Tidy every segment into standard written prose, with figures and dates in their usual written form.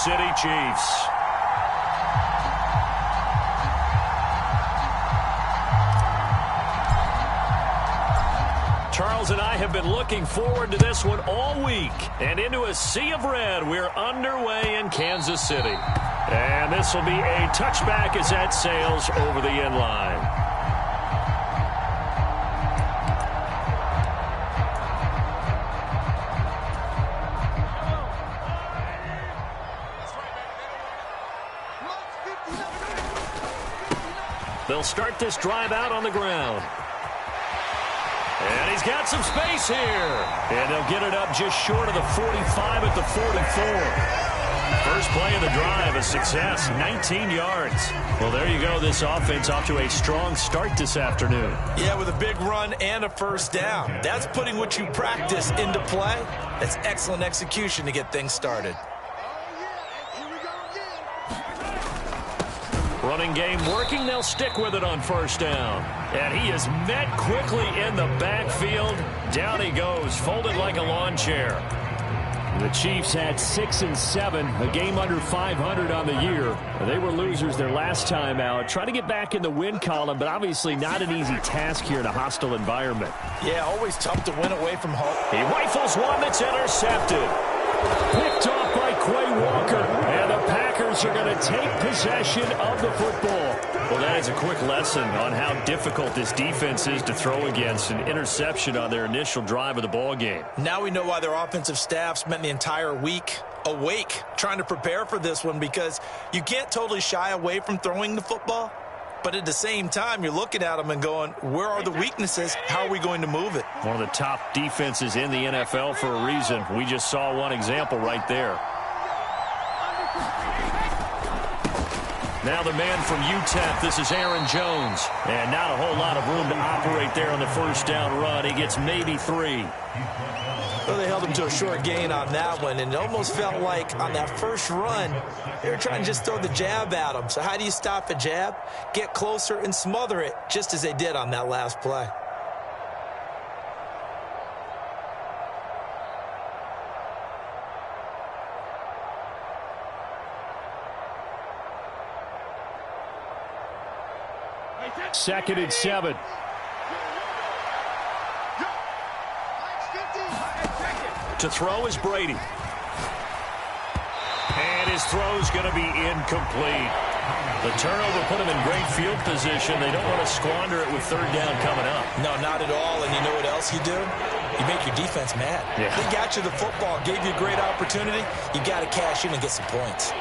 City Chiefs. Charles and I have been looking forward to this one all week. And into a sea of red, we're underway in Kansas City. And this will be a touchback as that sails over the end line. They'll start this drive out on the ground. And he's got some space here. And they'll get it up just short of the 45 at the 44. First play of the drive, a success, 19 yards. Well, there you go. This offense off to a strong start this afternoon. Yeah, with a big run and a first down. That's putting what you practice into play. That's excellent execution to get things started. Running game working. They'll stick with it on first down. And he is met quickly in the backfield. Down he goes, folded like a lawn chair. The Chiefs had 6 and 7, a game under 500 on the year. They were losers their last time out. Trying to get back in the win column, but obviously not an easy task here in a hostile environment. Yeah, always tough to win away from home. He rifles one that's intercepted. Picked off by Quay Walker, and the Packers are going to take possession of the football. Well, that is a quick lesson on how difficult this defense is to throw against. An interception on their initial drive of the ball game. Now we know why their offensive staff spent the entire week awake trying to prepare for this one, because you can't totally shy away from throwing the football. But at the same time, you're looking at them and going, where are the weaknesses? How are we going to move it? One of the top defenses in the NFL for a reason. We just saw one example right there. Now the man from UTEP, this is Aaron Jones. And not a whole lot of room to operate there on the first down run. He gets maybe 3. Well, they held him to a short gain on that one, and it almost felt like on that first run, they were trying to just throw the jab at him. So how do you stop a jab? Get closer and smother it, just as they did on that last play. Second and 7. To throw is Brady. And his throw's going to be incomplete. The turnover put him in great field position. They don't want to squander it with third down coming up. No, not at all. And you know what else you do? You make your defense mad. Yeah. They got you the football, gave you a great opportunity. You got to cash in and get some points.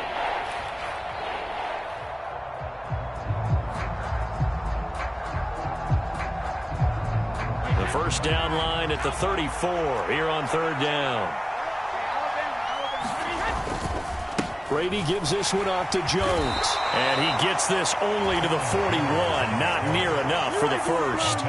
First down line at the 34 here on third down. Brady gives this one off to Jones. And he gets this only to the 41. Not near enough for the first.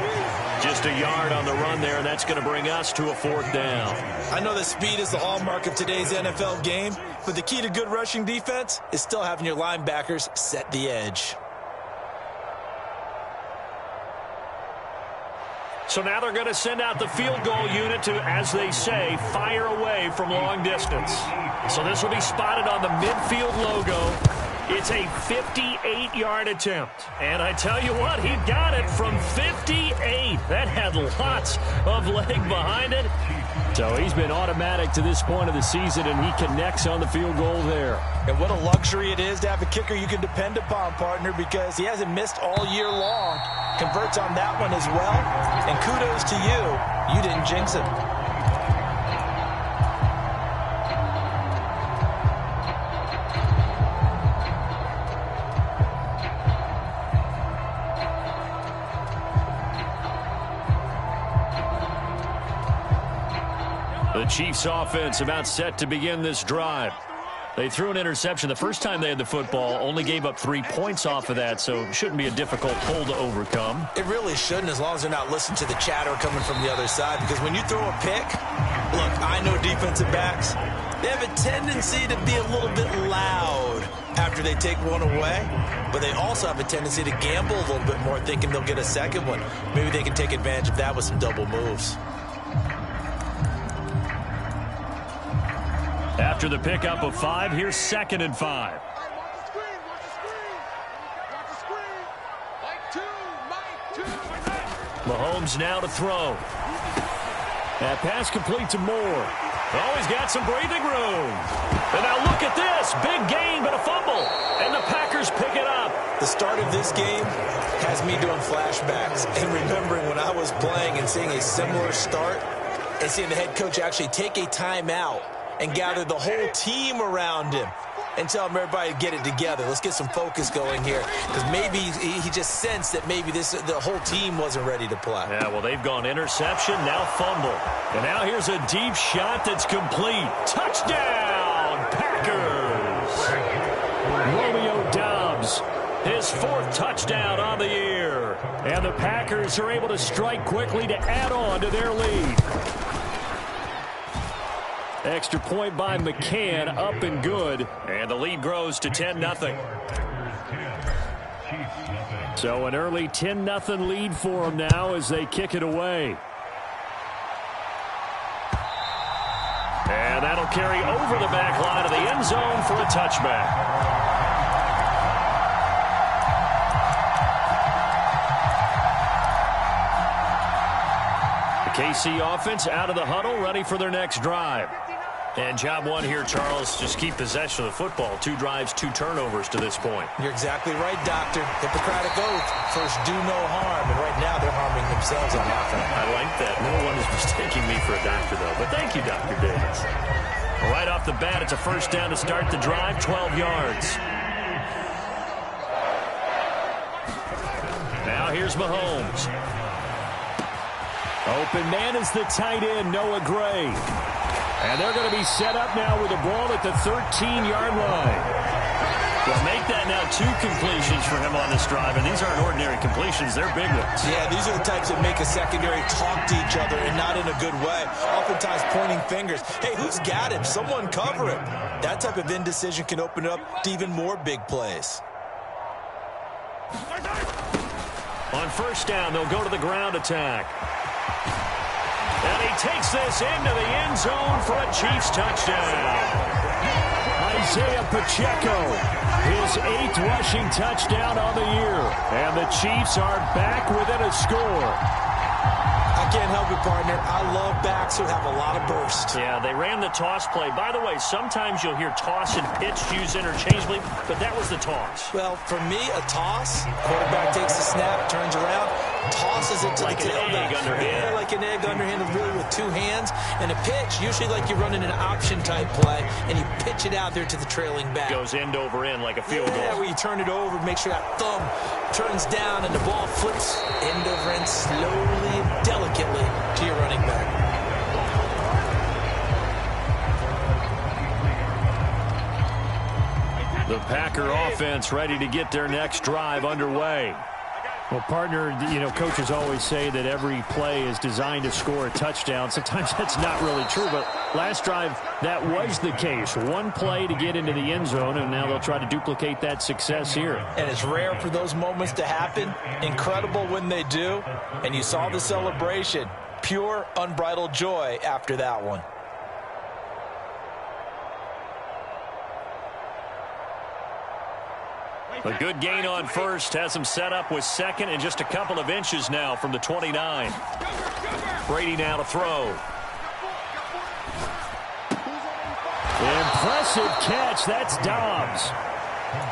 Just a yard on the run there, and that's going to bring us to a fourth down. I know that speed is the hallmark of today's NFL game, but the key to good rushing defense is still having your linebackers set the edge. So now they're going to send out the field goal unit to, as they say, fire away from long distance. So this will be spotted on the midfield logo. It's a 58-yard attempt. And I tell you what, he got it from 58. That had lots of leg behind it. So he's been automatic to this point of the season, and he connects on the field goal there. And what a luxury it is to have a kicker you can depend upon, partner, because he hasn't missed all year long. Converts on that one as well. And kudos to you. You didn't jinx him. The Chiefs offense about set to begin this drive. They threw an interception the first time they had the football, only gave up 3 points off of that, so it shouldn't be a difficult pull to overcome. It really shouldn't, as long as they're not listening to the chatter coming from the other side, because when you throw a pick, look, I know defensive backs, they have a tendency to be a little bit loud after they take one away, but they also have a tendency to gamble a little bit more, thinking they'll get a second one. Maybe they can take advantage of that with some double moves. After the pickup of 5, here's 2nd and 5. Mahomes now to throw. That pass complete to Moore. Oh, he's got some breathing room. And now look at this. Big gain, but a fumble. And the Packers pick it up. The start of this game has me doing flashbacks and remembering when I was playing and seeing a similar start and seeing the head coach actually take a timeout and gather the whole team around him and tell him everybody to get it together. Let's get some focus going here, because maybe he just sensed that maybe the whole team wasn't ready to play. Yeah, well, they've gone interception, now fumble. And now here's a deep shot that's complete. Touchdown, Packers! Romeo Doubs, his 4th touchdown on the year. And the Packers are able to strike quickly to add on to their lead. Extra point by McCann, up and good. And the lead grows to 10-0. So an early 10-0 lead for them now as they kick it away. And that'll carry over the back line of the end zone for a touchback. The KC offense out of the huddle, ready for their next drive. And job one here, Charles, just keep possession of the football. 2 drives, 2 turnovers to this point. You're exactly right, Doctor. Hippocratic oath. First, do no harm. And right now, they're harming themselves on offense. I like that. No one is mistaking me for a doctor, though. But thank you, Dr. Davis. Right off the bat, it's a first down to start the drive, 12 yards. Now here's Mahomes. Open man is the tight end, Noah Gray. And they're going to be set up now with the ball at the 13-yard line. Well, make that now 2 completions for him on this drive, and these aren't ordinary completions. They're big ones. Yeah, these are the types that make a secondary talk to each other, and not in a good way. Oftentimes pointing fingers. Hey, who's got him? Someone cover him. That type of indecision can open up to even more big plays. On first down, they'll go to the ground attack. And he takes this into the end zone for a Chiefs touchdown. Isaiah Pacheco, his 8th rushing touchdown on the year. And the Chiefs are back within a score. I can't help it, partner. I love backs who have a lot of burst. Yeah, they ran the toss play. By the way, sometimes you'll hear toss and pitch used interchangeably, but that was the toss. Well, for me, a toss, quarterback takes the snap, turns around, tosses it to like the tailback. Yeah, like an egg underhand, really with 2 hands. And a pitch, usually like you're running an option-type play, and you pitch it out there to the trailing back. Goes end over end like a field goal. Yeah, where you turn it over, make sure that thumb turns down, and the ball flips end over end slowly and delicately to your running back. The Packer offense ready to get their next drive underway. Well, partner, you know, coaches always say that every play is designed to score a touchdown. Sometimes that's not really true, but last drive, that was the case. 1 play to get into the end zone, and now they'll try to duplicate that success here. And it's rare for those moments to happen. Incredible when they do. And you saw the celebration. Pure, unbridled joy after that one. A good gain on first has him set up with 2nd and just a couple of inches now from the 29. Brady now to throw. Impressive catch. That's Dobbs.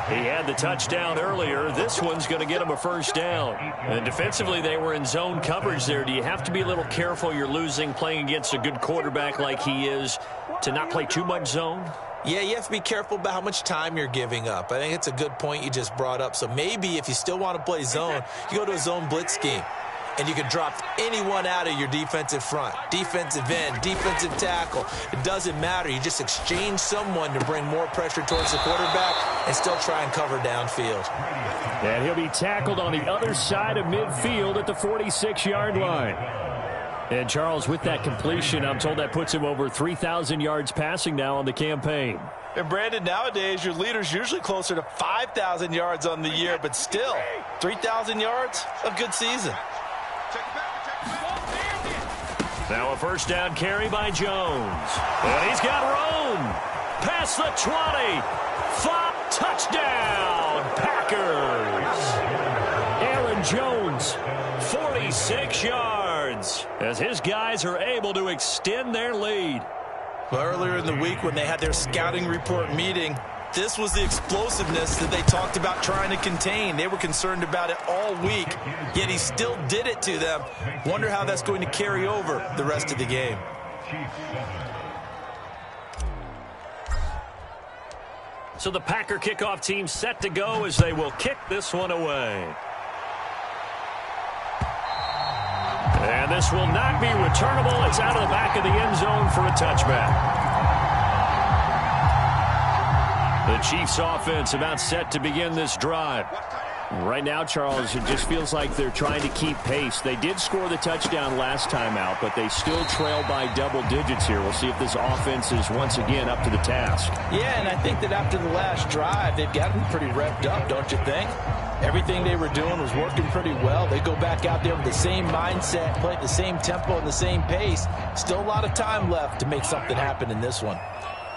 He had the touchdown earlier. This one's going to get him a first down. And defensively, they were in zone coverage there. Do you have to be a little careful? You're losing playing against a good quarterback like he is to not play too much zone? Yeah, you have to be careful about how much time you're giving up. I think it's a good point you just brought up. So maybe if you still want to play zone, you go to a zone blitz scheme. And you can drop anyone out of your defensive front. Defensive end, defensive tackle. It doesn't matter. You just exchange someone to bring more pressure towards the quarterback and still try and cover downfield. And he'll be tackled on the other side of midfield at the 46-yard line. And Charles, with that completion, I'm told that puts him over 3,000 yards passing now on the campaign. And Brandon, nowadays your leader's usually closer to 5,000 yards on the year, but still, 3,000 yards, a good season. Now a first down carry by Jones. And he's got room. past the 20. Touchdown, Packers. Aaron Jones, 46 yards, as his guys are able to extend their lead. Well, earlier in the week when they had their scouting report meeting, this was the explosiveness that they talked about trying to contain. They were concerned about it all week, yet he still did it to them. Wonder how that's going to carry over the rest of the game. So the Packer kickoff team set to go as they will kick this one away. And this will not be returnable. It's out of the back of the end zone for a touchback. The Chiefs offense about set to begin this drive. Right now, Charles, it just feels like they're trying to keep pace. They did score the touchdown last time out, but they still trail by double digits here. We'll see if this offense is once again up to the task. Yeah, and I think that after the last drive, they've gotten pretty revved up, don't you think? Everything they were doing was working pretty well. They go back out there with the same mindset, play at the same tempo and the same pace. Still a lot of time left to make something happen in this one.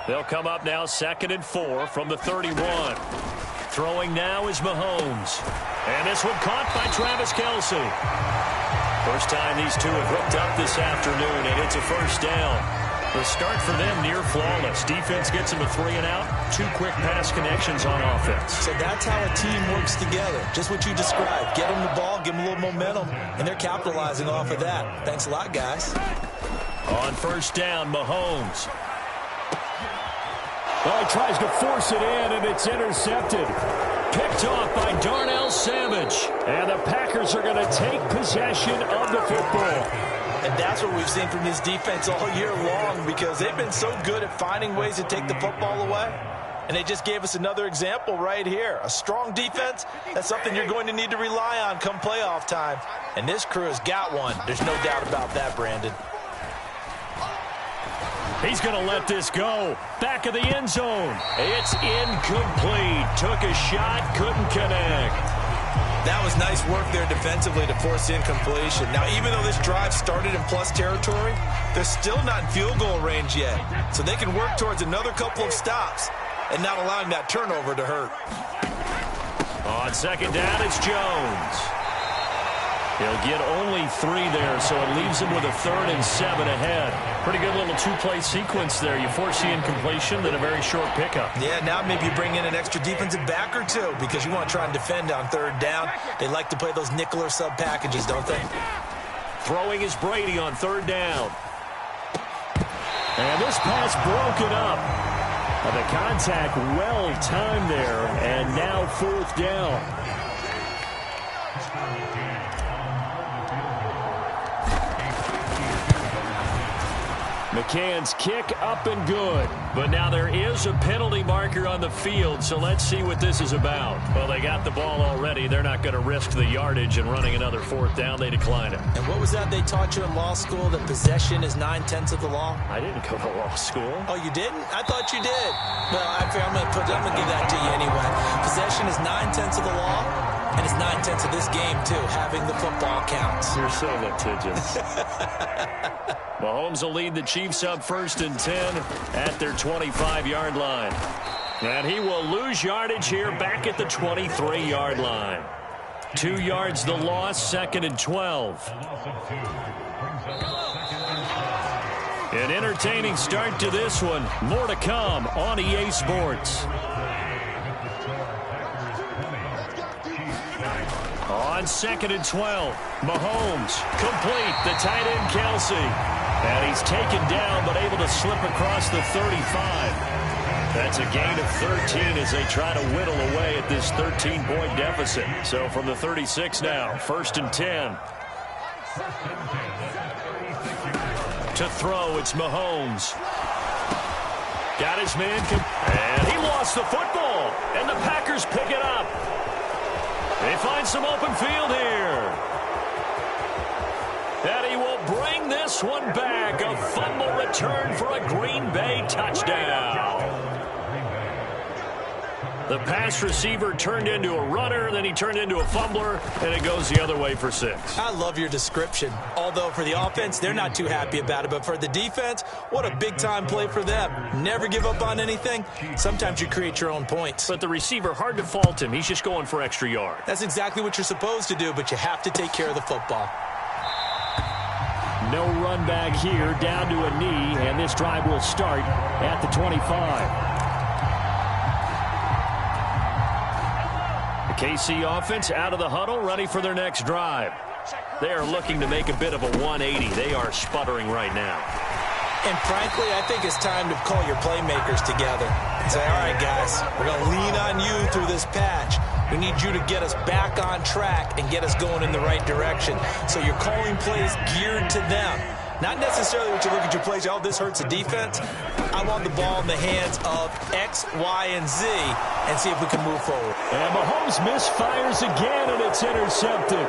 They'll come up now 2nd and 4 from the 31. Throwing now is Mahomes. And this one caught by Travis Kelce. First time these two have hooked up this afternoon, and it's a first down. The start for them near flawless. Defense gets them a 3-and-out. 2 quick pass connections on offense. So that's how a team works together. Just what you described. Get them the ball, give them a little momentum, and they're capitalizing off of that. Thanks a lot, guys. On first down, Mahomes. Oh, he tries to force it in, and it's intercepted. Picked off by Darnell Savage. And the Packers are going to take possession of the football. And that's what we've seen from this defense all year long, because they've been so good at finding ways to take the football away. And they just gave us another example right here. A strong defense, that's something you're going to need to rely on come playoff time. And this crew has got one. There's no doubt about that, Brandon. He's going to let this go. Back of the end zone. It's incomplete. Took a shot, couldn't connect. That was nice work there defensively to force incompletion. Now, even though this drive started in plus territory, they're still not in field goal range yet. So they can work towards another couple of stops and not allowing that turnover to hurt. On second down, it's Jones. He'll get only 3 there, so it leaves him with a 3rd and 7 ahead. Pretty good little 2-play sequence there. You force the incompletion, then a very short pickup. Yeah, now maybe you bring in an extra defensive back or 2 because you want to try and defend on 3rd down. They like to play those nickel or sub packages, don't they? Throwing is Brady on 3rd down. And this pass broken up. The contact well timed there, and now 4th down. McCann's kick up and good. But now there is a penalty marker on the field, so let's see what this is about. Well, they got the ball already. They're not going to risk the yardage and running another 4th down. They decline it. And what was that they taught you in law school, that possession is 9/10 of the law? I didn't go to law school. Oh, you didn't? I thought you did. Well, I'm going to give that to you anyway. Possession is 9/10 of the law, and it's 9/10 of this game, too. Having the football counts. You're so litigious. Mahomes will lead the Chiefs up 1st and 10 at their 25-yard line. And he will lose yardage here back at the 23-yard line. 2 yards the loss, 2nd and 12. An entertaining start to this one. More to come on EA Sports. On 2nd and 12, Mahomes complete, the tight end Kelce. And he's taken down but able to slip across the 35. That's a gain of 13 as they try to whittle away at this 13-point deficit. So from the 36 now, 1st and 10. To throw, it's Mahomes. Got his man, and he lost the football. And the Packers pick it up. They find some open field here. And he will bring this one back. A fumble return for a Green Bay touchdown. The pass receiver turned into a runner, then he turned into a fumbler, and it goes the other way for 6. I love your description. Although for the offense, they're not too happy about it. But for the defense, what a big-time play for them. Never give up on anything. Sometimes you create your own points. But the receiver, hard to fault him. He's just going for extra yards. That's exactly what you're supposed to do, but you have to take care of the football. No run back here, down to a knee, and this drive will start at the 25. KC offense out of the huddle, ready for their next drive. They are looking to make a bit of a 180. They are sputtering right now. And frankly, I think it's time to call your playmakers together and say, all right, guys, we're going to lean on you through this patch. We need you to get us back on track and get us going in the right direction. So you're calling plays geared to them. Not necessarily what you look at your plays, oh, this hurts the defense. I want the ball in the hands of X, Y, and Z and see if we can move forward. And Mahomes misfires again, and it's intercepted.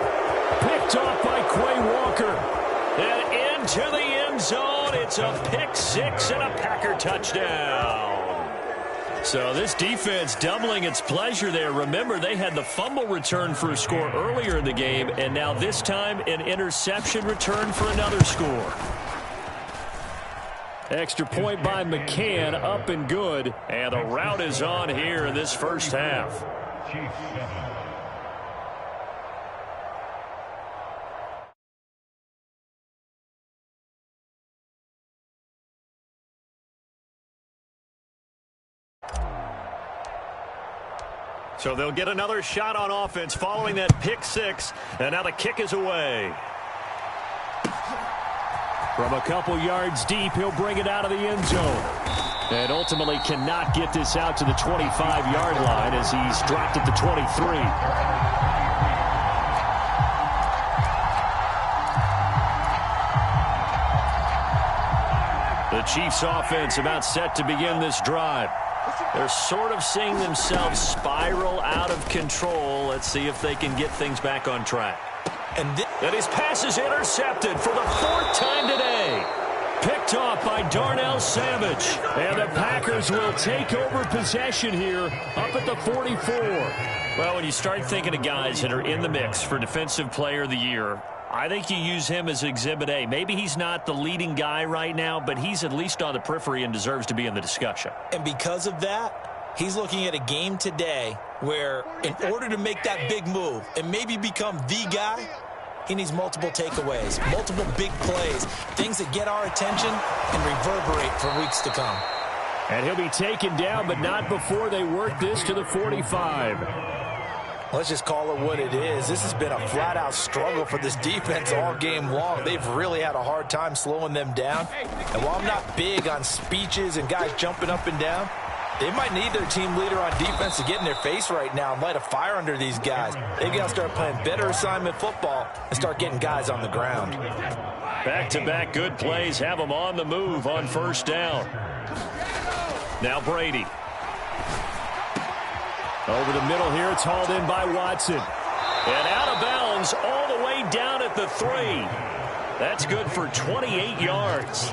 Picked off by Quay Walker. And into the end zone. It's a pick 6 and a Packer touchdown. So this defense doubling its pleasure there. Remember, they had the fumble return for a score earlier in the game, and now this time an interception return for another score. Extra point by McCann, up and good. And the route is on here in this first half. So they'll get another shot on offense following that pick 6. And now the kick is away. From a couple yards deep, he'll bring it out of the end zone. And ultimately cannot get this out to the 25-yard line as he's dropped at the 23. The Chiefs offense about set to begin this drive. They're sort of seeing themselves spiral out of control. Let's see if they can get things back on track. And his pass is intercepted for the 4th time today. Picked off by Darnell Savage. And the Packers will take over possession here up at the 44. Well, when you start thinking of guys that are in the mix for Defensive Player of the Year, I think you use him as Exhibit A. Maybe he's not the leading guy right now, but he's at least on the periphery and deserves to be in the discussion. And because of that, he's looking at a game today where in order to make that big move and maybe become the guy, he needs multiple takeaways, multiple big plays, things that get our attention and reverberate for weeks to come. And he'll be taken down, but not before they work this to the 45. Let's just call it what it is. This has been a flat-out struggle for this defense all game long. They've really had a hard time slowing them down. And while I'm not big on speeches and guys jumping up and down, they might need their team leader on defense to get in their face right now and light a fire under these guys. They got to start playing better assignment football and start getting guys on the ground. Back-to-back good plays have them on the move on first down. Now Brady. Over the middle here, it's hauled in by Watson. And out of bounds all the way down at the 3. That's good for 28 yards.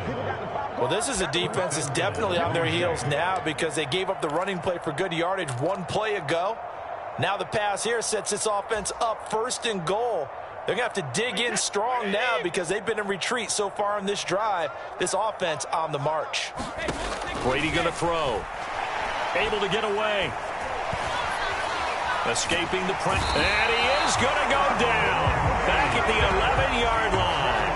Well, this is a defense that's definitely on their heels now because they gave up the running play for good yardage one play ago. Now the pass here sets this offense up 1st and goal. They're going to have to dig in strong now because they've been in retreat so far in this drive. This offense on the march. Brady going to throw. Able to get away. Escaping the press. And he is going to go down. Back at the 11-yard line.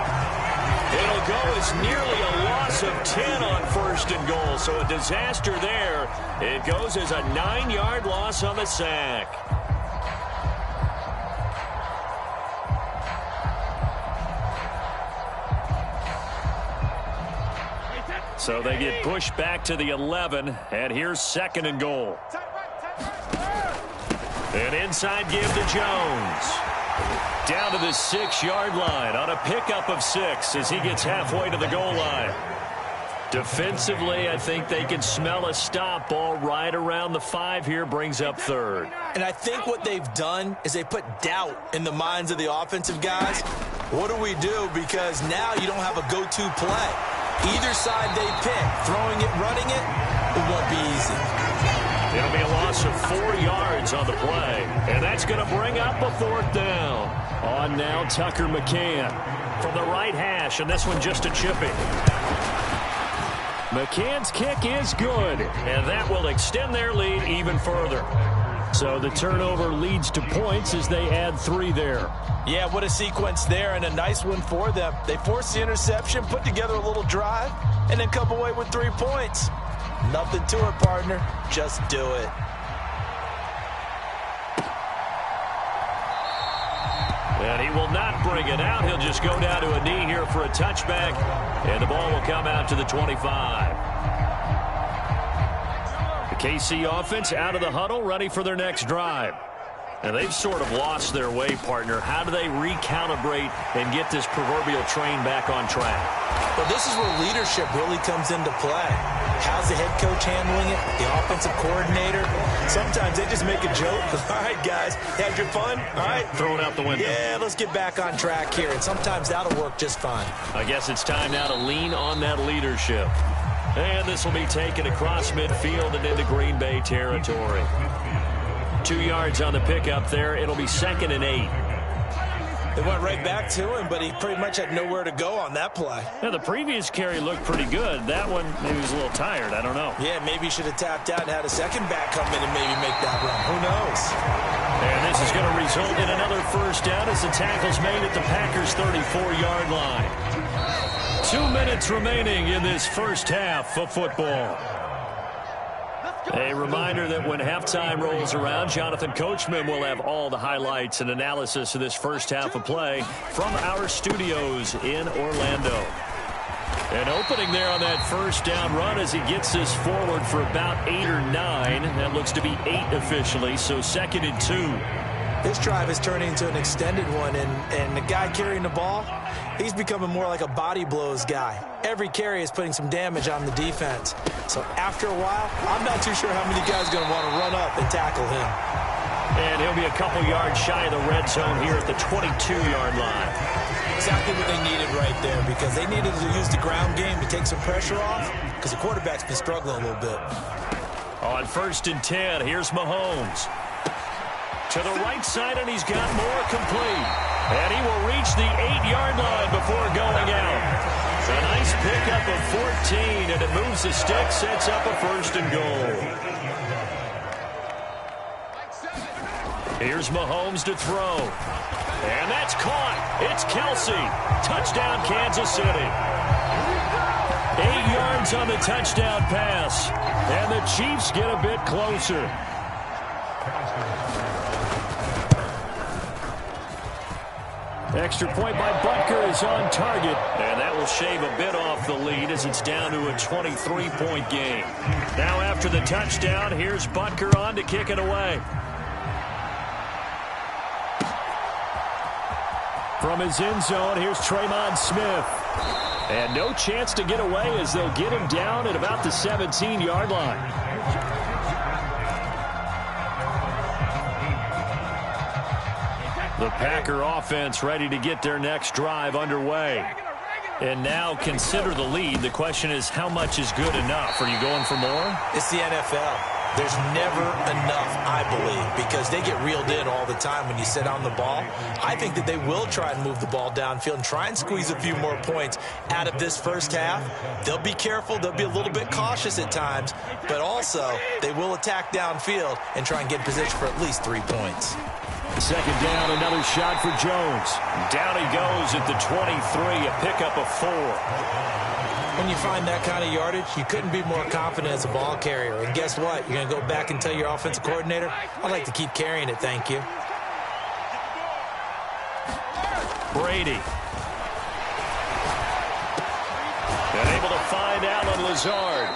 It'll go as nearly a loss of 10 on 1st and goal. So a disaster there. It goes as a 9-yard loss on the sack. So they get pushed back to the 11. And here's 2nd and goal. An inside give to Jones. Down to the 6-yard line on a pickup of 6 as he gets halfway to the goal line. Defensively, I think they can smell a stop ball right around the 5 here, brings up 3rd. And I think what they've done is they put doubt in the minds of the offensive guys. What do we do? Because now you don't have a go-to play. Either side they pick, throwing it, running it, it won't be easy. It'll be a loss loss of 4 yards on the play. And that's going to bring up a 4th down. On now, Tucker McCann from the right hash, and this one just a chipping. McCann's kick is good, and that will extend their lead even further. So the turnover leads to points as they add 3 there. Yeah, what a sequence there, and a nice one for them. They forced the interception, put together a little drive, and then come away with 3 points. Nothing to it, partner. Just do it. And he will not bring it out. He'll just go down to a knee here for a touchback, and the ball will come out to the 25. The KC offense out of the huddle, ready for their next drive. And they've sort of lost their way, partner. How do they recalibrate and get this proverbial train back on track? Well, this is where leadership really comes into play. How's the head coach handling it? The offensive coordinator? Sometimes they just make a joke. All right, guys, had your fun? All right. Throw it out the window. Yeah, let's get back on track here. And sometimes that'll work just fine. I guess it's time now to lean on that leadership. And this will be taken across midfield and into Green Bay territory. 2 yards on the pickup there. It'll be 2nd and 8. They went right back to him, but he pretty much had nowhere to go on that play. Yeah, the previous carry looked pretty good. That one, maybe he was a little tired. I don't know. Yeah, maybe he should have tapped out and had a second back come in and maybe make that run. Who knows? And this is going to result in another 1st down as the tackle's made at the Packers' 34-yard line. 2 minutes remaining in this first half of football. A reminder that when halftime rolls around, Jonathan Coachman will have all the highlights and analysis of this first half of play from our studios in Orlando. An opening there on that 1st down run as he gets this forward for about 8 or 9. That looks to be 8 officially, so 2nd and 2. This drive is turning into an extended one, and the guy carrying the ball, he's becoming more like a body blows guy. Every carry is putting some damage on the defense. So after a while, I'm not too sure how many guys are going to want to run up and tackle him. And he'll be a couple yards shy of the red zone here at the 22-yard line. Exactly what they needed right there, because they needed to use the ground game to take some pressure off, because the quarterback's been struggling a little bit. On 1st and 10, here's Mahomes. To the right side, and he's got more complete. And he will reach the 8-yard line before going out. A nice pickup of 14, and it moves the stick, sets up a 1st and goal. Here's Mahomes to throw. And that's caught. It's Kelsey. Touchdown, Kansas City. 8 yards on the touchdown pass. And the Chiefs get a bit closer. Extra point by Butker is on target, and that will shave a bit off the lead as it's down to a 23-point game. Now after the touchdown, here's Butker on to kick it away. From his end zone, here's Traymon Smith. And no chance to get away as they'll get him down at about the 17-yard line. The Packer offense ready to get their next drive underway. And now consider the lead. The question is, how much is good enough? Are you going for more? It's the NFL. There's never enough, I believe, because they get reeled in all the time when you sit on the ball. I think that they will try and move the ball downfield and try and squeeze a few more points out of this first half. They'll be careful. They'll be a little bit cautious at times, but also they will attack downfield and try and get in position for at least 3 points. 2nd down, another shot for Jones. Down he goes at the 23, a pickup of 4. When you find that kind of yardage, you couldn't be more confident as a ball carrier. And guess what? You're going to go back and tell your offensive coordinator, I'd like to keep carrying it, thank you. Brady. And able to find Allen Lazard.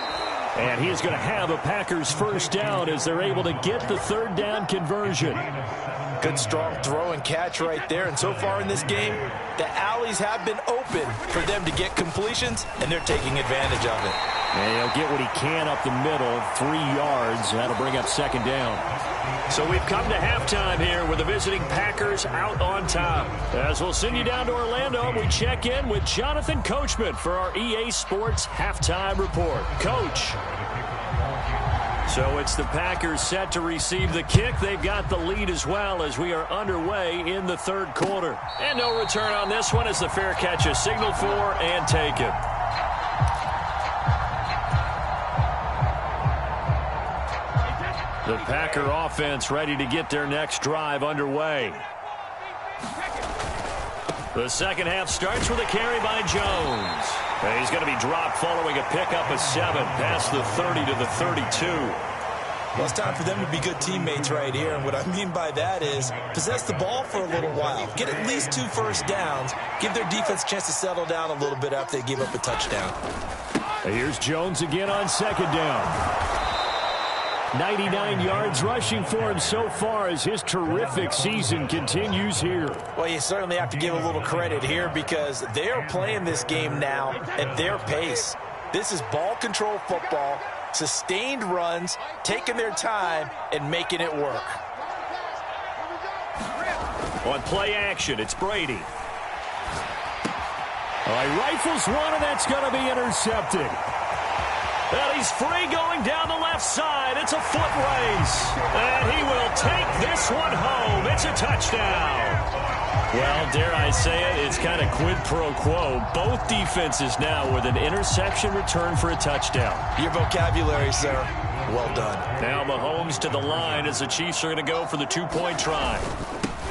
And he is going to have a Packers 1st down as they're able to get the 3rd down conversion. Good strong throw and catch right there. And so far in this game, the alleys have been open for them to get completions, and they're taking advantage of it. And he'll get what he can up the middle, 3 yards. That'll bring up 2nd down. So we've come to halftime here with the visiting Packers out on top. As we'll send you down to Orlando, we check in with Jonathan Coachman for our EA Sports Halftime Report. Coach. So it's the Packers set to receive the kick. They've got the lead as well as we are underway in the third quarter. And no return on this one as the fair catch is signaled for and taken. The Packer offense ready to get their next drive underway. The second half starts with a carry by Jones. And he's going to be dropped following a pickup of 7 past the 30 to the 32. Well, it's time for them to be good teammates right here. And what I mean by that is possess the ball for a little while. Get at least 2 first downs. Give their defense a chance to settle down a little bit after they give up a touchdown. And here's Jones again on second down. 99 yards rushing for him so far as his terrific season continues here. Well, you certainly have to give a little credit here because they are playing this game now at their pace. This is ball control football, sustained runs, taking their time, and making it work. On play action, it's Brady. All right, rifles one, and that's going to be intercepted. And he's free going down the left side. It's a foot race. And he will take this one home. It's a touchdown. Well, dare I say it, it's kind of quid pro quo. Both defenses now with an interception return for a touchdown. Your vocabulary, sir. Well done. Now Mahomes to the line as the Chiefs are going to go for the 2-point try.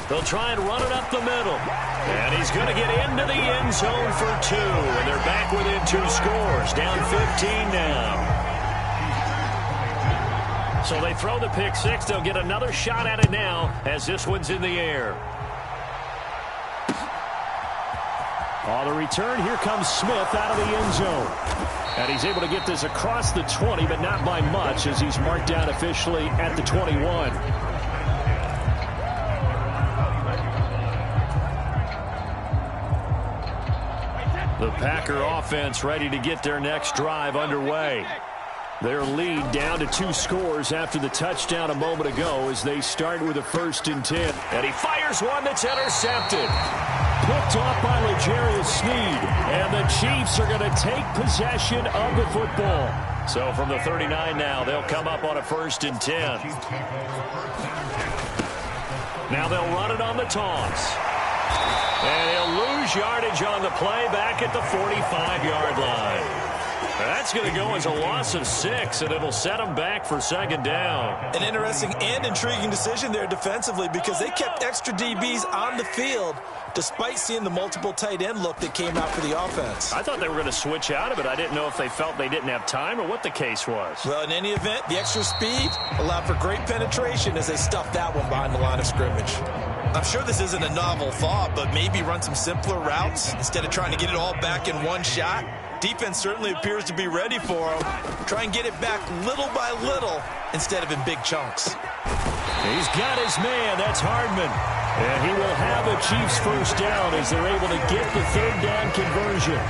They'll try and run it up the middle. And he's going to get into the end zone for 2. And they're back within 2 scores. Down 15 now. So they throw the pick 6. They'll get another shot at it now as this one's in the air. On the return, here comes Smith out of the end zone. And he's able to get this across the 20, but not by much as he's marked down officially at the 21. The Packer offense ready to get their next drive underway. Their lead down to 2 scores after the touchdown a moment ago as they start with a 1st and 10. And he fires one that's intercepted. Picked off by L'Jarius Sneed. And the Chiefs are going to take possession of the football. So from the 39 now, they'll come up on a 1st and 10. Now they'll run it on the toss. And he'll lose yardage on the play back at the 45-yard line. That's going to go as a loss of 6, and it'll set them back for 2nd down. An interesting and intriguing decision there defensively because they kept extra DBs on the field despite seeing the multiple tight end look that came out for the offense. I thought they were going to switch out of it. I didn't know if they felt they didn't have time or what the case was. Well, in any event, the extra speed allowed for great penetration as they stuffed that one behind the line of scrimmage. I'm sure this isn't a novel thought, but maybe run some simpler routes instead of trying to get it all back in one shot. Defense certainly appears to be ready for him. Try and get it back little by little instead of in big chunks. He's got his man. That's Hardman. And he will have a Chiefs 1st down as they're able to get the 3rd down conversion.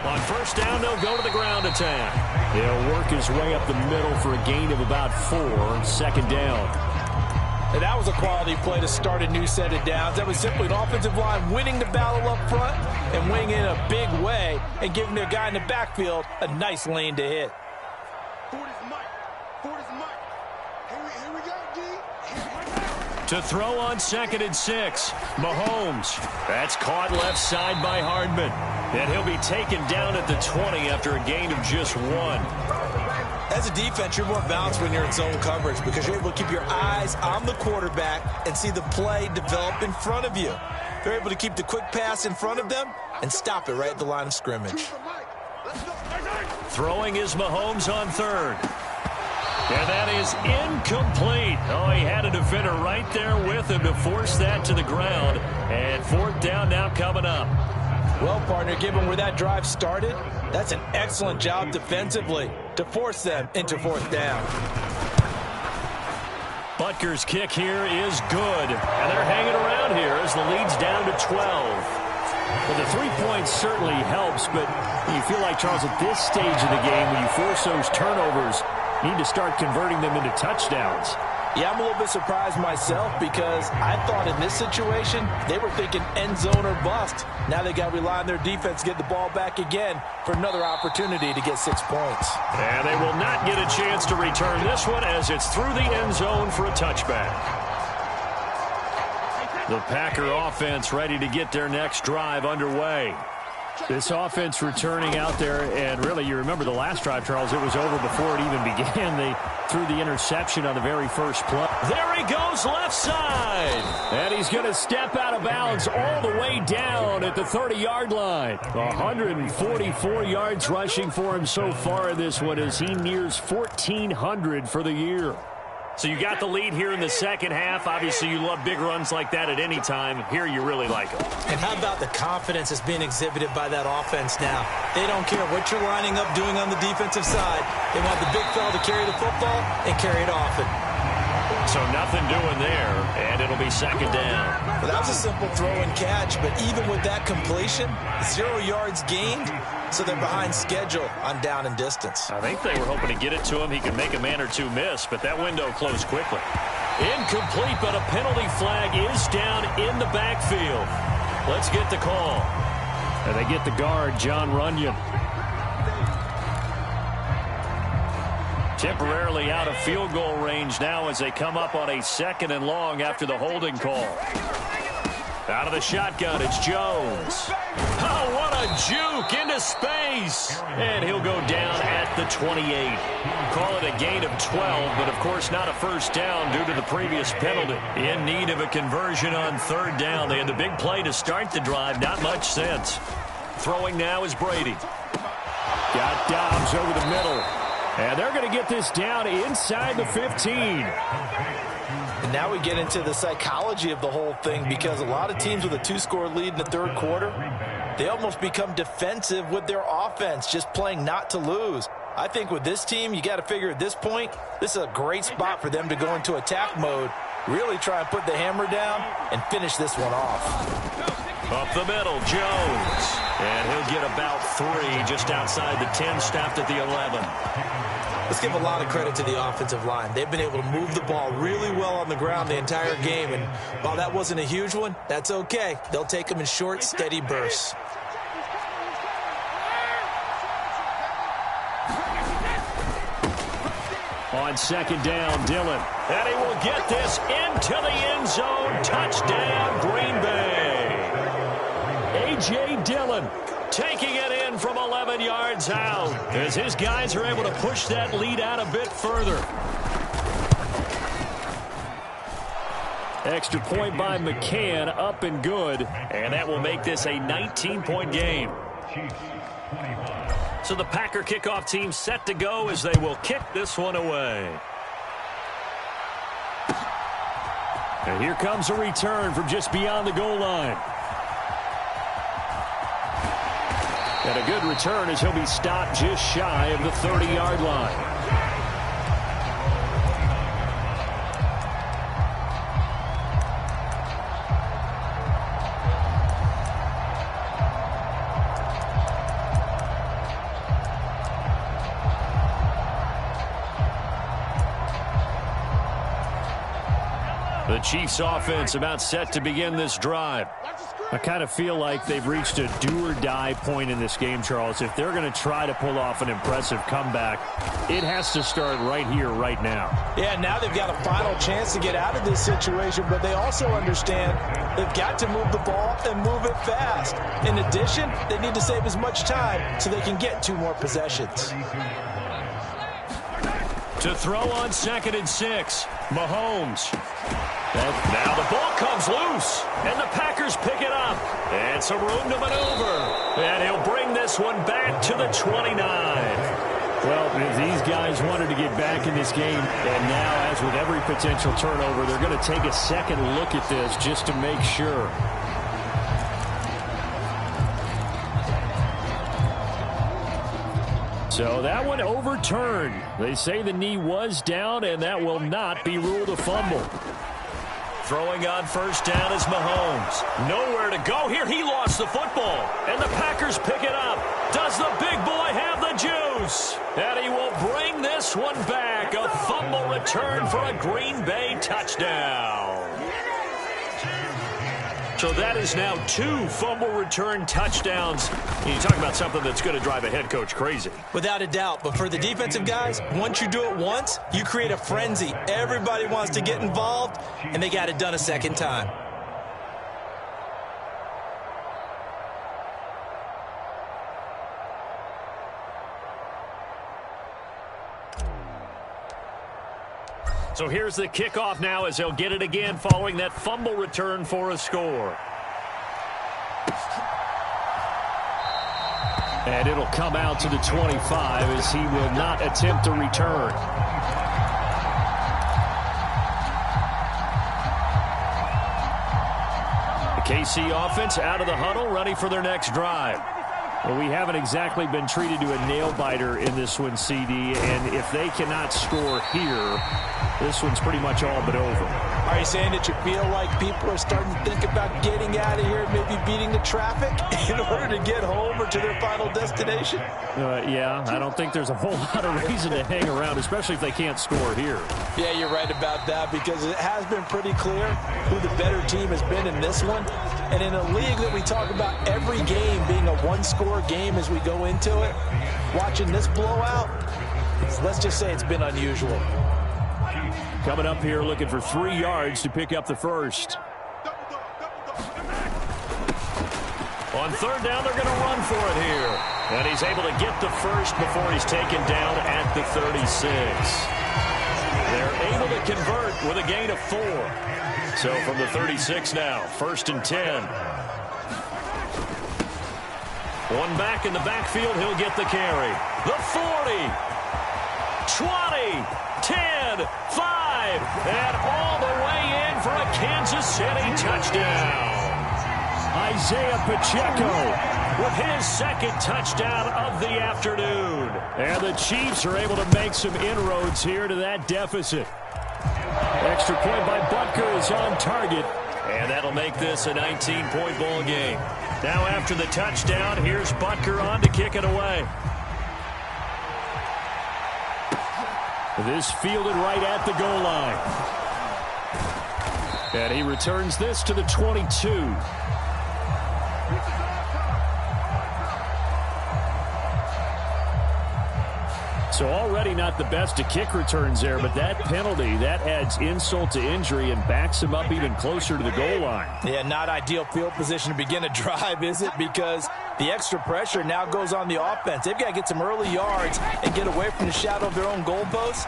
On 1st down, they'll go to the ground attack. He'll work his way up the middle for a gain of about 4. 2nd down. And that was a quality play to start a new set of downs. That was simply an offensive line winning the battle up front and winning in a big way and giving their guy in the backfield a nice lane to hit. To throw on 2nd and 6. Mahomes. That's caught left side by Hardman. And he'll be taken down at the 20 after a gain of just 1. As a defense, you're more balanced when you're in zone coverage because you're able to keep your eyes on the quarterback and see the play develop in front of you. They're able to keep the quick pass in front of them and stop it right at the line of scrimmage. Throwing is Mahomes on 3rd. And that is incomplete. Oh, he had a defender right there with him to force that to the ground. And 4th down now coming up. Well, partner, given where that drive started, that's an excellent job defensively to force them into 4th down. Butker's kick here is good. And they're hanging around here as the lead's down to 12. Well, the 3 points certainly helps, but you feel like, Charles, at this stage of the game, when you force those turnovers, you need to start converting them into touchdowns. Yeah, I'm a little bit surprised myself because I thought in this situation they were thinking end zone or bust. Now they got to rely on their defense to get the ball back again for another opportunity to get 6 points. And they will not get a chance to return this one as it's through the end zone for a touchback. The Packer offense ready to get their next drive underway. This offense returning out there, and really, you remember the last drive, Charles, it was over before it even began. They threw the interception on the very first play. There he goes left side. And he's going to step out of bounds all the way down at the 30-yard line. 144 yards rushing for him so far in this one as he nears 1,400 for the year. So you got the lead here in the second half. Obviously, you love big runs like that at any time. Here you really like them. And how about the confidence that's being exhibited by that offense now? They don't care what you're lining up doing on the defensive side. They want the big fella to carry the football and carry it often. So nothing doing there, and it'll be second down. Well, that was a simple throw and catch, but even with that completion, 0 yards gained, so they're behind schedule on down and distance. I think they were hoping to get it to him. He could make a man or two miss, but that window closed quickly. Incomplete, but a penalty flag is down in the backfield. Let's get the call. And they get the guard, John Runyon. Temporarily out of field goal range now as they come up on a 2nd and long after the holding call. Out of the shotgun, it's Jones. Oh, what a juke into space. And he'll go down at the 28. Call it a gain of 12, but of course not a first down due to the previous penalty. In need of a conversion on 3rd down. They had the big play to start the drive. Not much sense. Throwing now is Brady. Got Dobbs over the middle. And they're going to get this down inside the 15. And now we get into the psychology of the whole thing because a lot of teams with a 2-score lead in the 3rd quarter, they almost become defensive with their offense, just playing not to lose. I think with this team, you got to figure at this point, this is a great spot for them to go into attack mode, really try and put the hammer down and finish this one off. Up the middle, Jones. And he'll get about 3 just outside the 10, stopped at the 11. Let's give a lot of credit to the offensive line. They've been able to move the ball really well on the ground the entire game. And while that wasn't a huge one, that's okay. They'll take them in short, steady bursts. On 2nd down, Dillon. And he will get this into the end zone. Touchdown, Green Bay. A.J. Dillon taking it in from 11 yards out as his guys are able to push that lead out a bit further. Extra point by McCann, up and good, and that will make this a 19-point game. So the Packer kickoff team set to go as they will kick this one away. And here comes a return from just beyond the goal line. And a good return as he'll be stopped just shy of the 30-yard line. The Chiefs offense about set to begin this drive. I kind of feel like they've reached a do-or-die point in this game, Charles. If they're going to try to pull off an impressive comeback, it has to start right here, right now. Yeah, now they've got a final chance to get out of this situation, but they also understand they've got to move the ball and move it fast. In addition, they need to save as much time so they can get 2 more possessions. To throw on 2nd and 6, Mahomes. Now the ball comes loose, and the Packers pick it up. And some room to maneuver. And he'll bring this one back to the 29. Well, these guys wanted to get back in this game, and now, as with every potential turnover, they're going to take a second look at this just to make sure. So that one overturned. They say the knee was down, and that will not be ruled a fumble. Throwing on first down is Mahomes. Nowhere to go here. He lost the football. And the Packers pick it up. Does the big boy have the juice? And he will bring this one back. A fumble return for a Green Bay touchdown. So that is now 2 fumble return touchdowns. You talk about something that's going to drive a head coach crazy. Without a doubt. But for the defensive guys, once you do it once, you create a frenzy. Everybody wants to get involved, and they got it done a second time. So here's the kickoff now as they'll get it again following that fumble return for a score. And it'll come out to the 25 as he will not attempt to return. The KC offense out of the huddle, ready for their next drive. Well, we haven't exactly been treated to a nail-biter in this one, CD, and if they cannot score here, this one's pretty much all but over. Are you saying that you feel like people are starting to think about getting out of here, maybe beating the traffic in order to get home or to their final destination? Yeah, I don't think there's a whole lot of reason to hang around, especially if they can't score here. Yeah, you're right about that because it has been pretty clear who the better team has been in this one. And in a league that we talk about every game being a one-score game as we go into it, watching this blowout, let's just say it's been unusual. Coming up here looking for 3 yards to pick up the first. On third down, they're going to run for it here. And he's able to get the first before he's taken down at the 36. They're able to convert with a gain of 4. So from the 36 now, 1st and 10. One back in the backfield, he'll get the carry. The 40, 20, 10, 5, and all the way in for a Kansas City touchdown. Isaiah Pacheco with his 2nd touchdown of the afternoon. And the Chiefs are able to make some inroads here to that deficit. Extra point by Butker is on target. And that'll make this a 19-point ball game. Now after the touchdown, here's Butker on to kick it away. This fielded right at the goal line. And he returns this to the 22. So already not the best of kick returns there, but that penalty, that adds insult to injury and backs him up even closer to the goal line. Yeah, not ideal field position to begin a drive, is it? Because the extra pressure now goes on the offense. They've got to get some early yards and get away from the shadow of their own goalposts.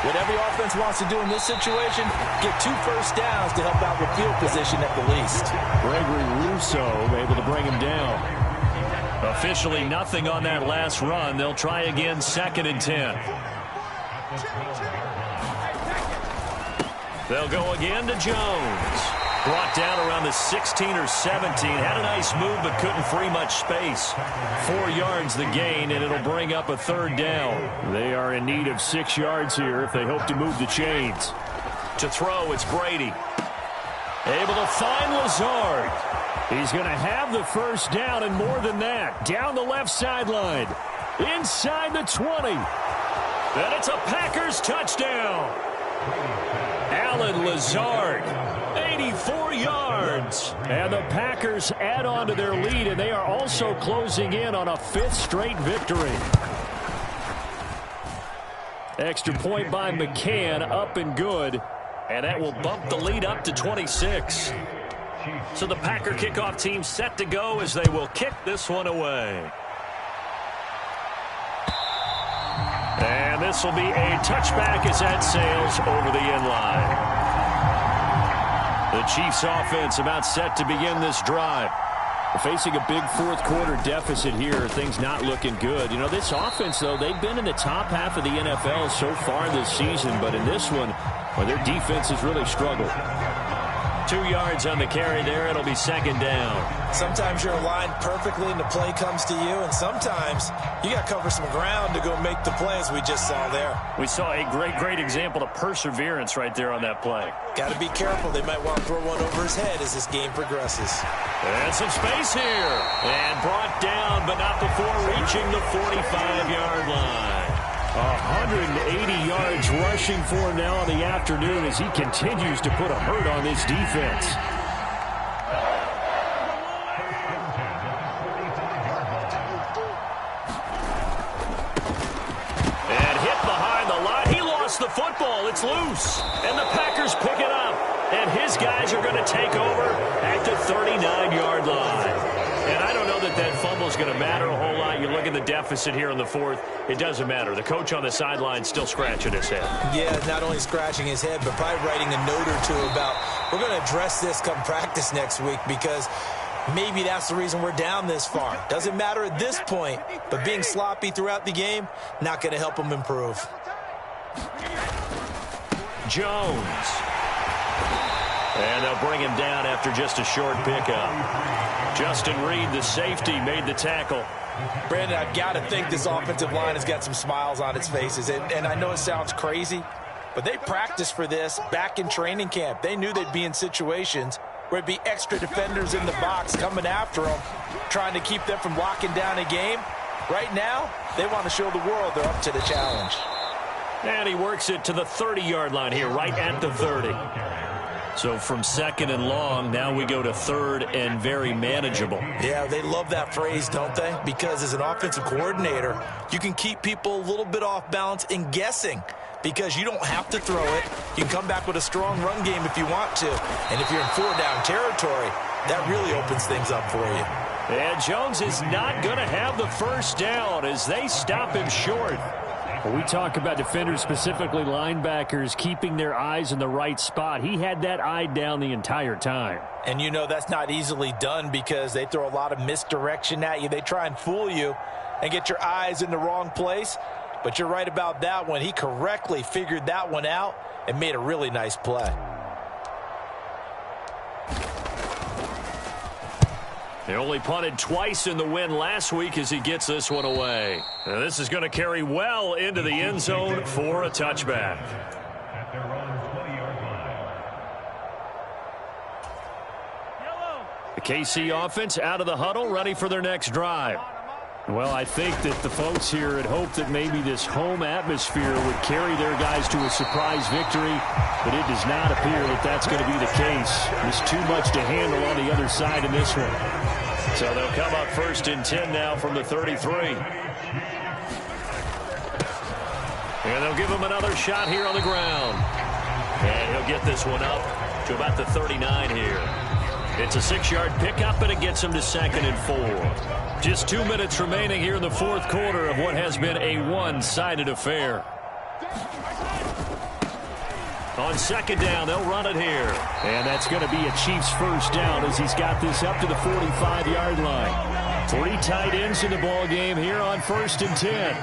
What every offense wants to do in this situation, get 2 first downs to help out with field position at the least. Gregory Rousseau able to bring him down. Officially nothing on that last run. They'll try again 2nd and 10. They'll go again to Jones. Brought down around the 16 or 17. Had a nice move but couldn't free much space. 4 yards the gain, and it'll bring up a 3rd down. They are in need of 6 yards here if they hope to move the chains. To throw, it's Brady. Able to find Lazard. He's going to have the first down and more than that. Down the left sideline. Inside the 20. And it's a Packers touchdown. Allen Lazard, 84 yards. And the Packers add on to their lead, and they are also closing in on a 5th straight victory. Extra point by McCann, up and good. And that will bump the lead up to 26. So the Packer kickoff team set to go as they will kick this one away. And this will be a touchback as that sails over the end line. The Chiefs offense about set to begin this drive. Facing a big 4th quarter deficit here, things not looking good. You know, this offense, though, they've been in the top half of the NFL so far this season, but in this one, well, their defense has really struggled. 2 yards on the carry there. It'll be second down. Sometimes you're aligned perfectly and the play comes to you, and sometimes you got to cover some ground to go make the play, as we just saw there. We saw a great example of perseverance right there on that play. Got to be careful. They might want to throw one over his head as this game progresses. And some space here. And brought down, but not before reaching the 45-yard line. 180 yards rushing for him now in the afternoon as he continues to put a hurt on this defense. And hit behind the line. He lost the football. It's loose. And the Packers pick it up. And his guys are going to take over at the 39-yard line. And I don't know that fumble is going to matter a whole lot. You look at the deficit here in the fourth. It doesn't matter. The coach on the sideline still scratching his head. Yeah, not only scratching his head, but probably writing a note or two about, we're going to address this come practice next week, because maybe that's the reason we're down this far. Doesn't matter at this point, but being sloppy throughout the game, not going to help him improve. Jones. And they'll bring him down after just a short pickup. Justin Reed, the safety, made the tackle. Brandon, I've got to think this offensive line has got some smiles on its faces. And I know it sounds crazy, but they practiced for this back in training camp. They knew they'd be in situations where it'd be extra defenders in the box coming after them, trying to keep them from locking down a game. Right now, they want to show the world they're up to the challenge. And he works it to the 30-yard line here, right at the 30. So from second and long, now we go to third and very manageable. Yeah, they love that phrase, don't they? Because as an offensive coordinator, you can keep people a little bit off balance and guessing, because you don't have to throw it. You can come back with a strong run game if you want to. And if you're in 4-down territory, that really opens things up for you. And Jones is not going to have the first down as they stop him short. When we talk about defenders, specifically linebackers, keeping their eyes in the right spot, he had that eye down the entire time. And you know that's not easily done, because they throw a lot of misdirection at you. They try and fool you and get your eyes in the wrong place. But you're right about that one. He correctly figured that one out and made a really nice play. He only punted twice in the win last week as he gets this one away. Now this is going to carry well into the end zone for a touchback. The KC offense out of the huddle, ready for their next drive. Well, I think that the folks here had hoped that maybe this home atmosphere would carry their guys to a surprise victory, but it does not appear that that's going to be the case. There's too much to handle on the other side in this one. So they'll come up first and 10 now from the 33. And they'll give him another shot here on the ground. And he'll get this one up to about the 39 here. It's a 6-yard pickup, and it gets him to second and 4. Just 2 minutes remaining here in the fourth quarter of what has been a one-sided affair. On second down, they'll run it here. And that's going to be a Chiefs first down as he's got this up to the 45-yard line. 3 tight ends in the ball game here on first and 10.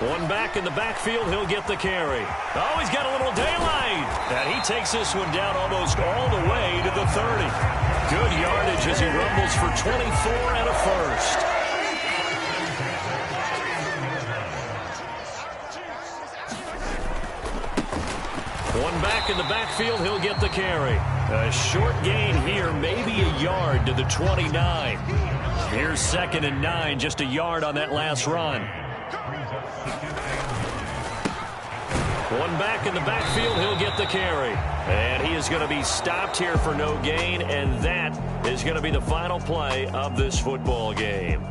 One back in the backfield, he'll get the carry. Oh, he's got a little daylight. And he takes this one down almost all the way to the 30. Good yardage as he rumbles for 24 and a first. One back in the backfield, he'll get the carry. A short gain here, maybe a yard to the 29. Here's second and 9, just a yard on that last run. One back in the backfield, he'll get the carry. And he is going to be stopped here for no gain, and that is going to be the final play of this football game.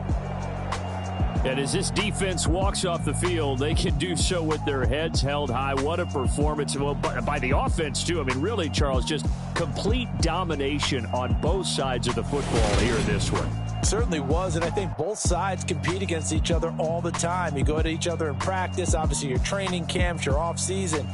And as this defense walks off the field, they can do so with their heads held high. What a performance. Well, by the offense, too. I mean, really, Charles, just complete domination on both sides of the football here in this one. Certainly was, and I think both sides compete against each other all the time. You go to each other in practice, obviously your training camps, your off season,